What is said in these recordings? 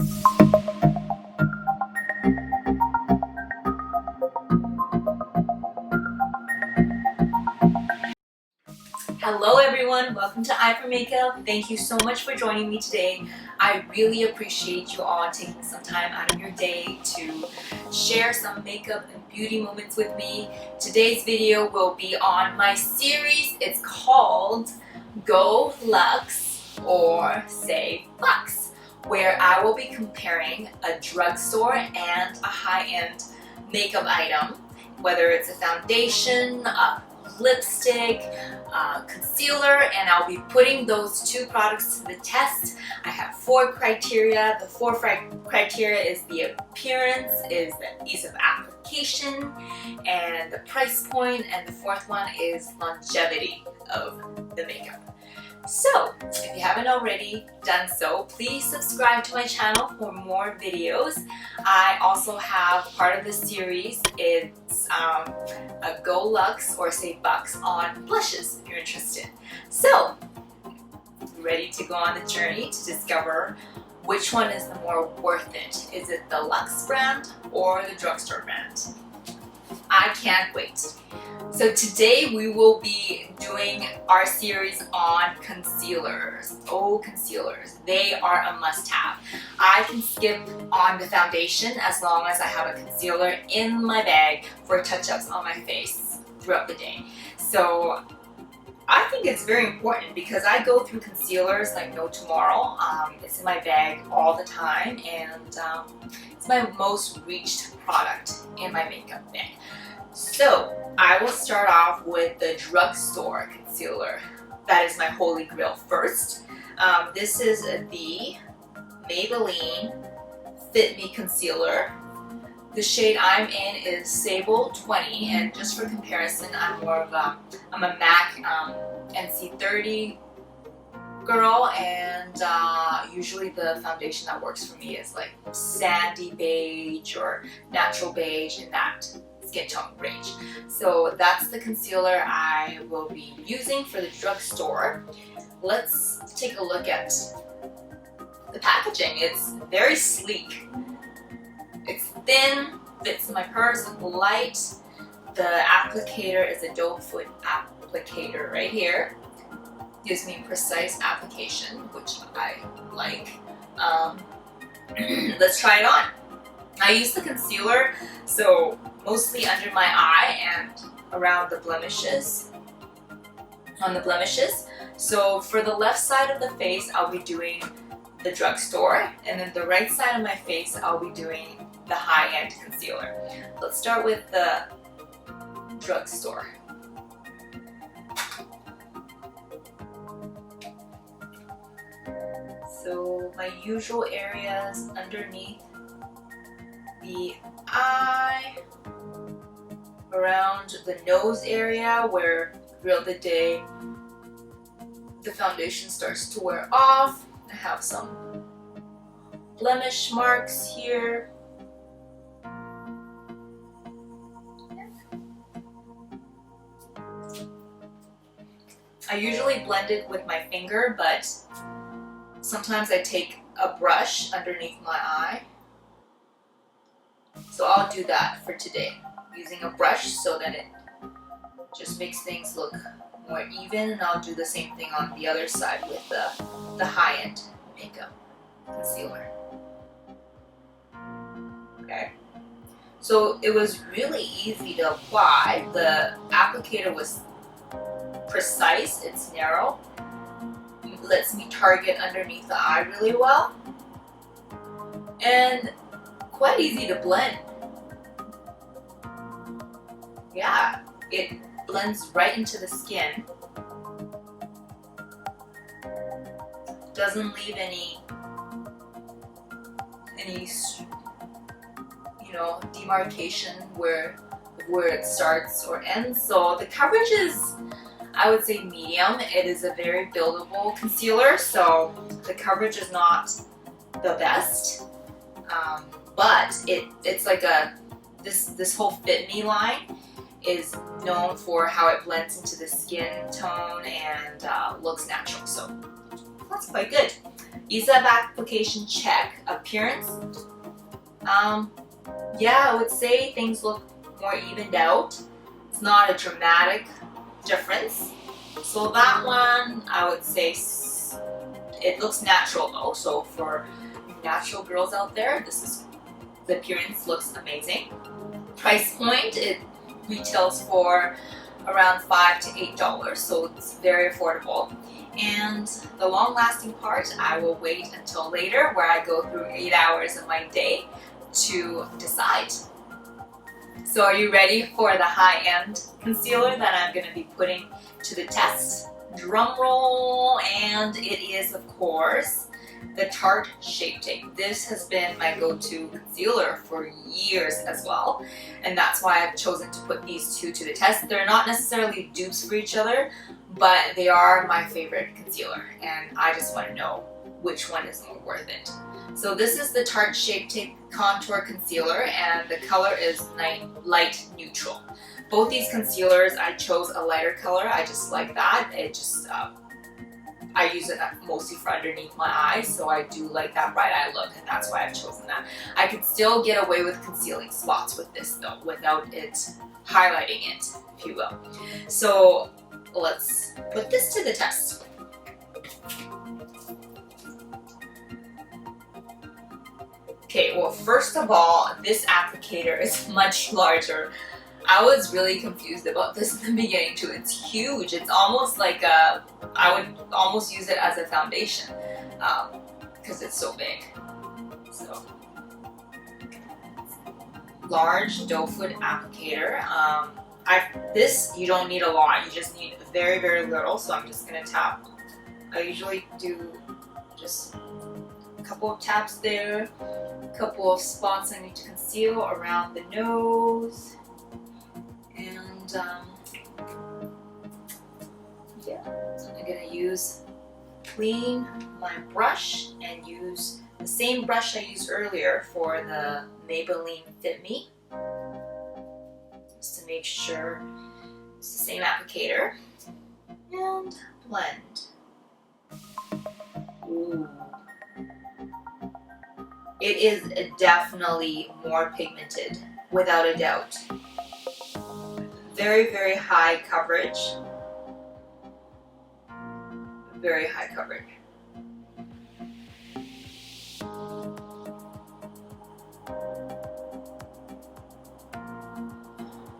Hello everyone, welcome to Eye for Makeup. Thank you so much for joining me today. I really appreciate you all taking some time out of your day to share some makeup and beauty moments with me. Today's video will be on my series. It's called Go Lux or Say BUX, where I will be comparing a drugstore and a high-end makeup item, whether it's a foundation, a lipstick, concealer, and I'll be putting those two products to the test. I have 4 criteria. The 4 criteria is the appearance, is the ease of application, and the price point, and the 4th one is longevity of the makeup. So, if you haven't already done so, please subscribe to my channel for more videos. I also have part of this series. It's a Go Lux or Say BUX on blushes if you're interested. So, ready to go on the journey to discover which one is the more worth it? Is it the LUX brand or the drugstore brand? I can't wait. So today we will be doing our series on concealers. Oh, concealers. They are a must-have. I can skip on the foundation as long as I have a concealer in my bag for touch-ups on my face throughout the day. So I think it's very important because I go through concealers like no tomorrow. It's in my bag all the time, and it's my most reached product in my makeup bag. So I will start off with the drugstore concealer. That is my holy grail first. This is the Maybellinefitme concealer. The shade I'm in is Sable 20, and just for comparison, I'm a MAC NC30 girl, and usually the foundation that works for me is like sandy beige or natural beige in that skin tone range. So that's the concealer I will be using for the drugstore. Let's take a look at the packaging. It's very sleek. It's thin, fits in my purse, light. The applicator is a doe foot applicator right here. Gives me precise application, which I like. Let's try it on. I use the concealer, so mostly under my eye and around the blemishes, on the blemishes. So for the left side of the face, I'll be doing the drugstore, and then the right side of my face, I'll be doing the high-end concealer. Let's start with the drugstore. So my usual areas underneath the eye, around the nose area where throughout the day the foundation starts to wear off. I have some blemish marks here. I usually blend it with my finger, but sometimes I take a brush underneath my eye. So I'll do that for today, using a brush so that it just makes things look more even, and I'll do the same thing on the other side with the high-end makeup concealer. Okay, so it was really easy to apply. The applicator was precise, it's narrow. It lets me target underneath the eye really well, and quite easy to blend. Yeah, it blends right into the skin. Doesn't leave any demarcation where it starts or ends. So the coverage is, I would say, medium. It is a very buildable concealer, so the coverage is not the best. But it's like this whole Fit Me line is known for how it blends into the skin tone and looks natural. So that's quite good. Ease of application, check. Appearance, yeah, I would say things look more evened out. It's not a dramatic difference. So that one, I would say it looks natural though. So for natural girls out there, the appearance looks amazing. Price point, it retails for around $5 to $8, so it's very affordable. And the long-lasting part, I will wait until later, where I go through 8 hours of my day to decide. So are you ready for the high-end concealer that I'm going to be putting to the test? Drum roll, and it is, of course, the Tarte Shape Tape. This has been my go-to concealer for years as well, and that's why I've chosen to put these two to the test. They're not necessarily dupes for each other, but they are my favorite concealer, and I just want to know which one is more worth it. So this is the Tarte Shape Tape Contour Concealer, and the color is light neutral. Both these concealers, I chose a lighter color. I just like that. It just I use it mostly for underneath my eyes, so I do like that bright eye look, and that's why I've chosen that. I could still get away with concealing spots with this though, without it highlighting it, if you will. So let's put this to the test. Okay, well, first of all, this applicator is much larger. I was really confused about this in the beginning too. It's huge. It's almost like I would almost use it as a foundation because it's so big. So, large doe foot applicator. This you don't need a lot. You just need very, very little. So I'm just gonna tap. I usually do just a couple of taps there, a couple of spots I need to conceal around the nose. And yeah, so I'm gonna clean my brush and use the same brush I used earlier for the Maybellinefitme, just to make sure it's the same applicator, and blend. Ooh. It is definitely more pigmented, without a doubt. Very, very high coverage. Very high coverage.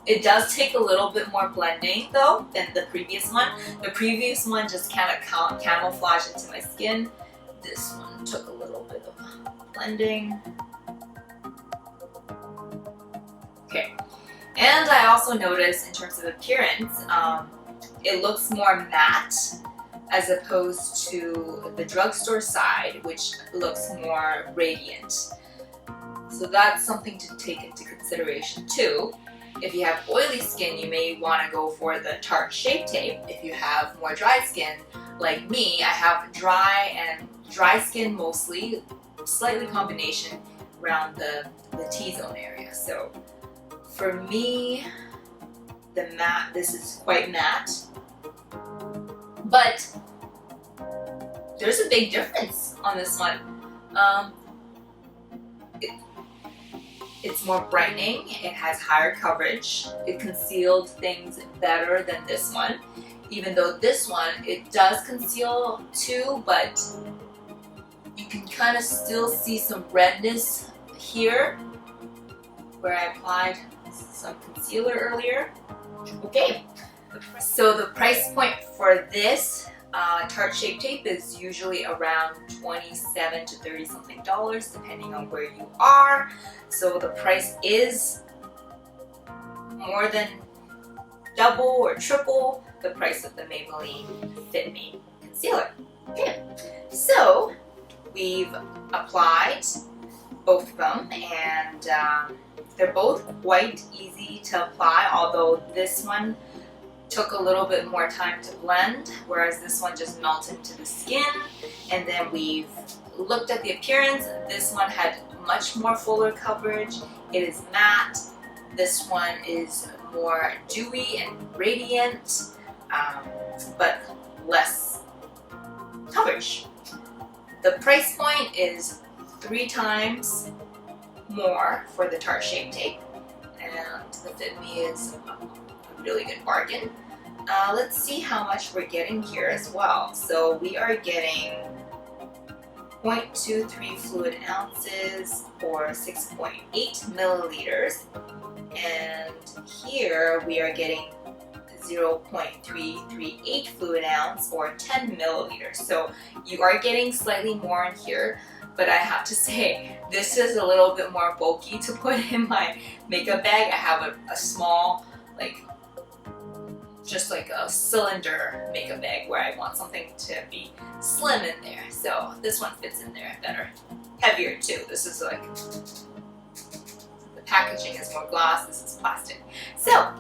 It does take a little bit more blending though than the previous one. The previous one just kind of camouflaged into my skin. This one took a little bit of blending. Okay. And I also noticed in terms of appearance, it looks more matte as opposed to the drugstore side, which looks more radiant. So that's something to take into consideration too. If you have oily skin, you may want to go for the Tarte Shape Tape. If you have more dry skin, like me, I have dry skin mostly, slightly combination around the T-zone area. So for me, this is quite matte, but there's a big difference on this one. It's more brightening, it has higher coverage, it concealed things better than this one, even though this one, it does conceal too, but you can kind of still see some redness here where I applied some concealer earlier. Okay, so the price point for this Tarte Shape Tape is usually around $27 to $30 something, depending on where you are. So the price is more than double or triple the price of the Maybellinefitme concealer. Okay, so we've applied both of them, and they're both quite easy to apply, although this one took a little bit more time to blend, whereas this one just melted into the skin. And then we've looked at the appearance. This one had much more fuller coverage. It is matte. This one is more dewy and radiant, but less coverage. The price point is 3 times more for the Tarte Shape Tape, and the Fit.me is a really good bargain. Let's see how much we're getting here as well. So we are getting 0.23 fluid ounces or 6.8 milliliters, and here we are getting 0.338 fluid ounce or 10 milliliters. So you are getting slightly more in here, but I have to say this is a little bit more bulky to put in my makeup bag. I have a small, just like a cylinder makeup bag where I want something to be slim in there. So this one fits in there better. Heavier too. This is like, the packaging is more glass, this is plastic. So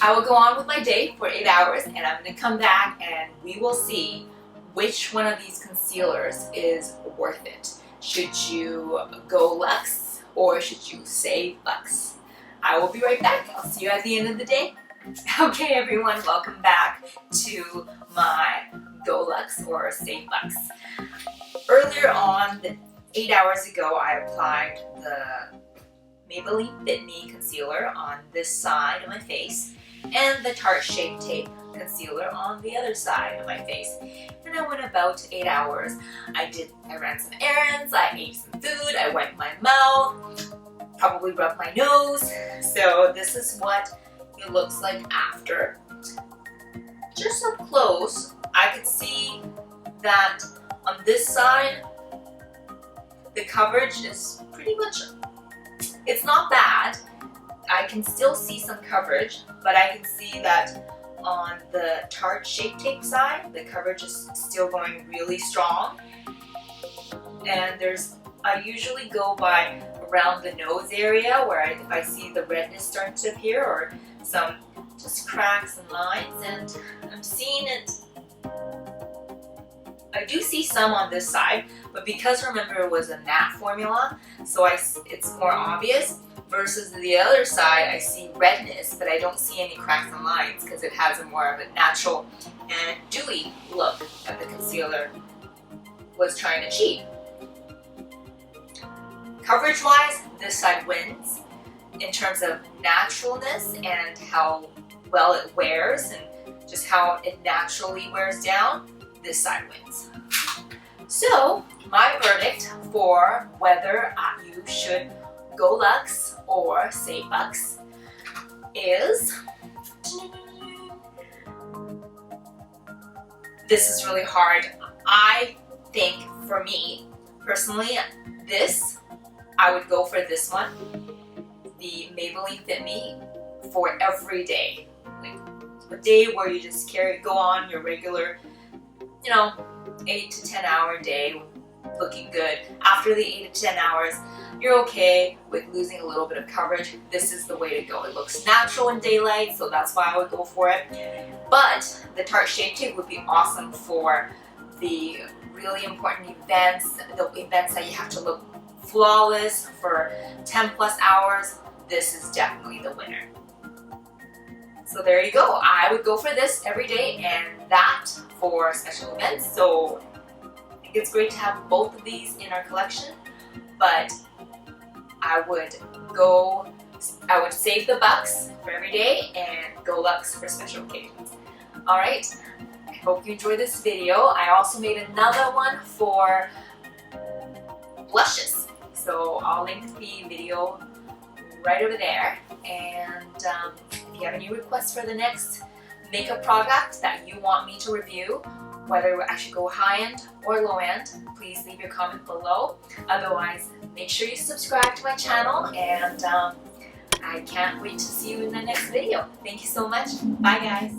I will go on with my day for 8 hours, and I'm going to come back and we will see which one of these concealers is worth it. Should you go LUX or should you save BUX? I will be right back. I'll see you at the end of the day. Okay everyone, welcome back to my Go LUX or Save BUX. Earlier on, 8 hours ago, I applied the Maybellinefitme concealer on this side of my face and the Tarte Shape Tape concealer on the other side of my face. And I went about 8 hours. I ran some errands, I ate some food, I wiped my mouth, probably rubbed my nose. So this is what it looks like after. Just up close, I could see that on this side, the coverage is pretty much, it's not bad. I can still see some coverage, but I can see that on the Tarte Shape Tape side, the coverage is still going really strong. And I usually go by around the nose area where if I see the redness starting to appear or some just cracks and lines, and I'm seeing it. I do see some on this side, but because remember it was a matte formula, so it's more obvious, versus the other side I see redness, but I don't see any cracks and lines because it has a more of a natural and dewy look that the concealer was trying to achieve. Coverage wise, this side wins in terms of naturalness and how well it wears and just how it naturally wears down. This side wins. So my verdict for whether you should go LUX or save BUX is, this is really hard. I think for me personally, I would go for this one, the Maybellinefitme, for every day. Like a day where you just go on your regular, 8 to 10 hour day looking good. After the 8 to 10 hours, you're okay with losing a little bit of coverage. This is the way to go. It looks natural in daylight, so that's why I would go for it. But the Tarte Shape Tape would be awesome for the really important events, the events that you have to look flawless for 10 plus hours. This is definitely the winner. So there you go. I would go for this every day and that for special events. So I think it's great to have both of these in our collection, but I would save the BUX for every day and go LUX for special occasions. Alright, I hope you enjoyed this video. I also made another one for blushes. So I'll link the video right over there. And if you have any requests for the next makeup product that you want me to review, whether I should go high-end or low-end, please leave your comment below. Otherwise, make sure you subscribe to my channel, and I can't wait to see you in the next video. Thank you so much. Bye guys.